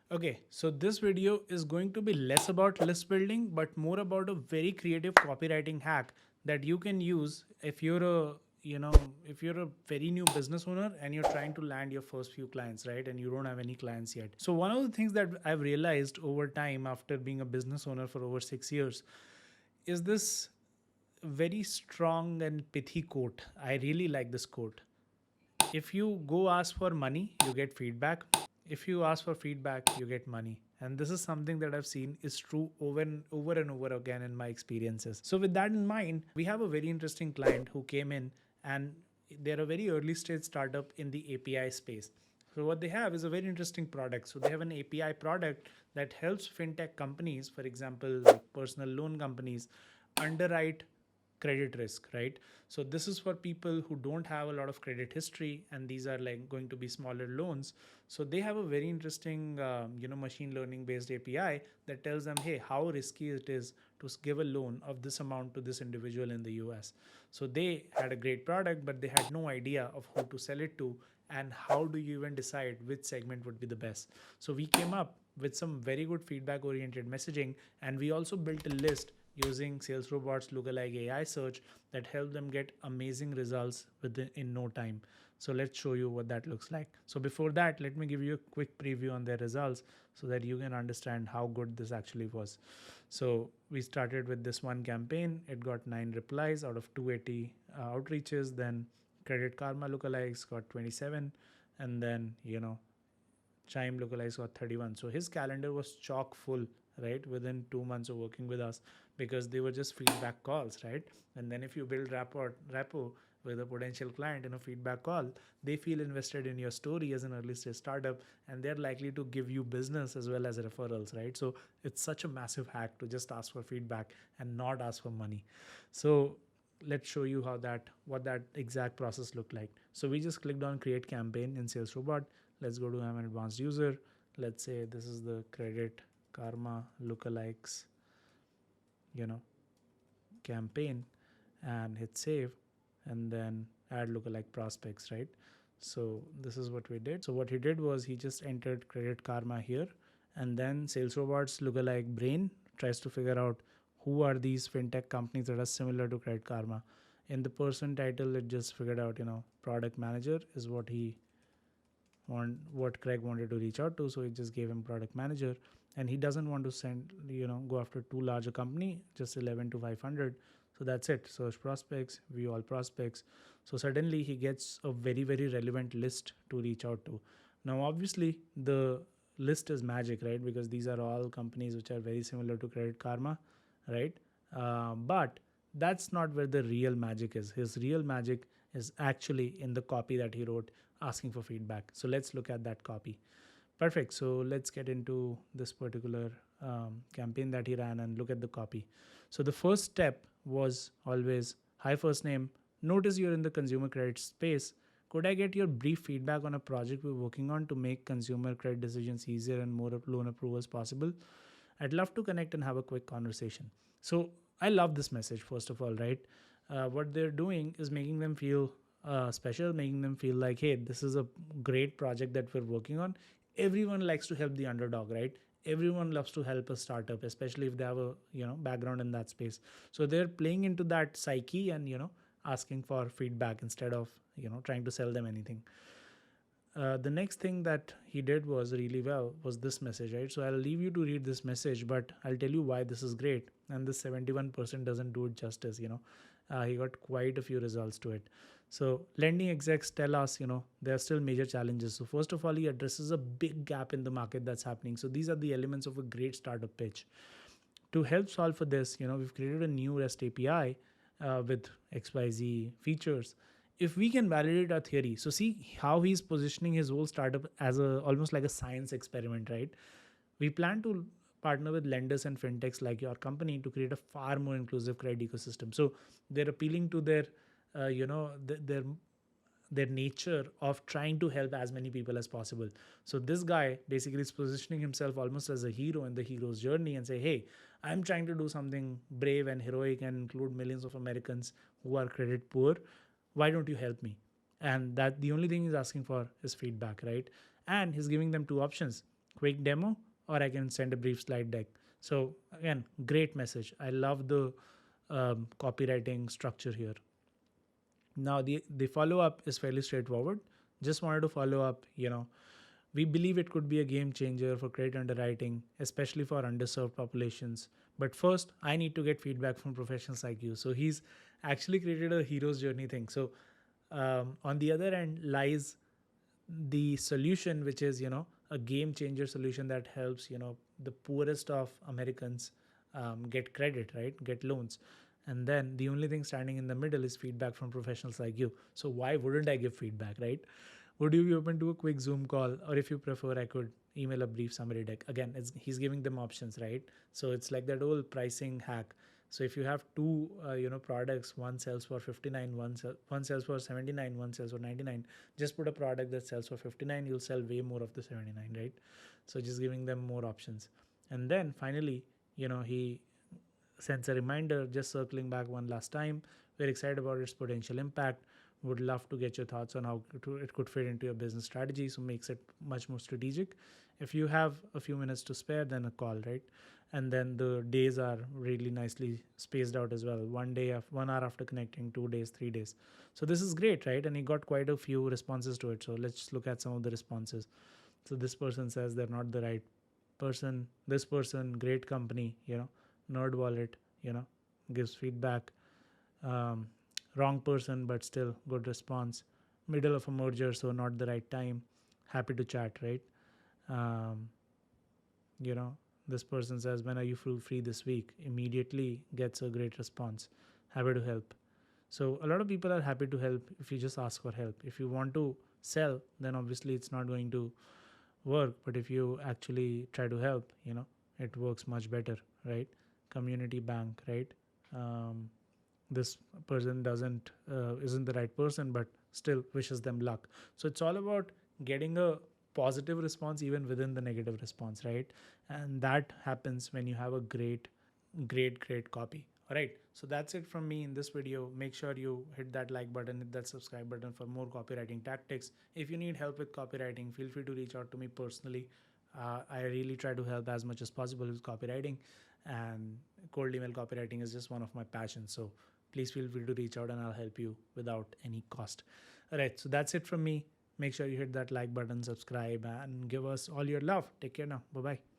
Okay, so this video is going to be less about list building, but more about a very creative copywriting hack that you can use if you're a you know if you're a very new business owner and you're trying to land your first few clients, right? And you don't have any clients yet. So one of the things that I've realized over time after being a business owner for over 6 years is this very strong and pithy quote. I really like this quote. If you go ask for money, you get feedback. If you ask for feedback, you get money. And this is something that I've seen is true over and over again in my experiences. So with that in mind, we have a very interesting client who came in, and they're a very early stage startup in the API space. So what they have is a very interesting product. So they have an API product that helps fintech companies, for example, like personal loan companies, underwrite credit risk, right? So this is for people who don't have a lot of credit history, and these are like going to be smaller loans. So they have a very interesting machine learning based API that tells them, hey, how risky it is to give a loan of this amount to this individual in the US. So they had a great product, but they had no idea of who to sell it to, and how do you even decide which segment would be the best. So we came up with some very good feedback oriented messaging, and we also built a list using Sales Robot's lookalike AI search that helped them get amazing results within in no time. So let's show you what that looks like. So before that, let me give you a quick preview on their results so that you can understand how good this actually was. So we started with this one campaign. It got 9 replies out of 280 outreaches. Then Credit Karma lookalikes got 27, and then Chime lookalikes got 31. So his calendar was chock full, right, within 2 months of working with us, because they were just feedback calls, right? And then if you build rapport with a potential client in a feedback call, they feel invested in your story as an early stage startup, and they're likely to give you business as well as referrals, right? So it's such a massive hack to just ask for feedback and not ask for money. So let's show you what that exact process looked like. So we just clicked on create campaign in Sales Robot. Let's go to I'm an advanced user. Let's say this is the Credit Karma lookalikes campaign, and hit save, and then add lookalike prospects, right? So this is what we did. So what he did was he just entered Credit Karma here, and then Sales Robot's lookalike brain tries to figure out who are these fintech companies that are similar to Credit Karma. In the person title, it just figured out, product manager is what Craig wanted to reach out to, so he just gave him product manager, and he doesn't want to go after too large a company, just 11 to 500. So that's it. Search prospects, view all prospects. So suddenly he gets a very very relevant list to reach out to. Now obviously the list is magic, right? Because these are all companies which are very similar to Credit Karma, right? But that's not where the real magic is. His real magic is actually in the copy that he wrote asking for feedback. So let's look at that copy. Perfect. So let's get into this particular campaign that he ran and look at the copy. So the first step was always, hi, first name. Notice you're in the consumer credit space. Could I get your brief feedback on a project we're working on to make consumer credit decisions easier and more loan approvals possible? I'd love to connect and have a quick conversation. So I love this message, first of all, right? What they're doing is making them feel special, making them feel like, hey, this is a great project that we're working on. Everyone likes to help the underdog, right? Everyone loves to help a startup, especially if they have a background in that space. So they're playing into that psyche and asking for feedback instead of trying to sell them anything. The next thing that he did was really well was this message, right? So I'll leave you to read this message, but I'll tell you why this is great. And this 71% doesn't do it justice, he got quite a few results to it. So lending execs tell us, there are still major challenges. So first of all, he addresses a big gap in the market that's happening. So these are the elements of a great startup pitch. To help solve for this, we've created a new REST API with XYZ features. If we can validate our theory, so see how he's positioning his whole startup as a almost like a science experiment, right? We plan to partner with lenders and fintechs like your company to create a far more inclusive credit ecosystem. So they're appealing to their their nature of trying to help as many people as possible. So this guy basically is positioning himself almost as a hero in the hero's journey and say, hey, I'm trying to do something brave and heroic and include millions of Americans who are credit poor. Why don't you help me? And that the only thing he's asking for is feedback, right? And he's giving them two options. quick demo, or I can send a brief slide deck. So again, great message. I love the copywriting structure here. Now the follow up is fairly straightforward. Just wanted to follow up. We believe it could be a game changer for credit underwriting, especially for underserved populations. But first, I need to get feedback from professionals like you. So he's actually created a hero's journey thing. So on the other end lies the solution, which is a game changer solution that helps the poorest of Americans get credit, right, get loans. And then the only thing standing in the middle is feedback from professionals like you. So why wouldn't I give feedback, right? Would you be open to a quick Zoom call, or if you prefer, I could email a brief summary deck? Again, he's giving them options, right? So it's like that old pricing hack. So if you have two, products, one sells for 59, one sells for 79, one sells for 99. Just put a product that sells for 59, you'll sell way more of the 79, right? So just giving them more options. And then finally, he sends a reminder, just circling back one last time. We're excited about its potential impact. Would love to get your thoughts on how it could fit into your business strategy. So makes it much more strategic. If you have a few minutes to spare, then a call, right? And then the days are really nicely spaced out as well. 1 day, 1 hour after connecting, 2 days, 3 days. So this is great, right? And he got quite a few responses to it. So let's look at some of the responses. So this person says they're not the right person. This person, great company, Nerd Wallet, gives feedback. Um, Wrong person, but still good response. Middle of a merger, so not the right time. Happy to chat, right? Um, you know, this person says, when are you free this week? Immediately gets a great response. Happy to help. So a lot of people are happy to help if you just ask for help. If you want to sell, then obviously it's not going to work. But if you actually try to help, it works much better, right? Community bank, right? This person doesn't isn't the right person, but still wishes them luck. So it's all about getting a positive response even within the negative response, right? And that happens when you have a great copy. All right, so that's it from me in this video. Make sure you hit that like button, hit that subscribe button for more copywriting tactics. If you need help with copywriting, feel free to reach out to me personally. I really try to help as much as possible with copywriting, and cold email copywriting is just one of my passions. So please feel free to reach out and I'll help you without any cost. All right, so that's it from me. Make sure you hit that like button, subscribe, and give us all your love. Take care now. Bye bye.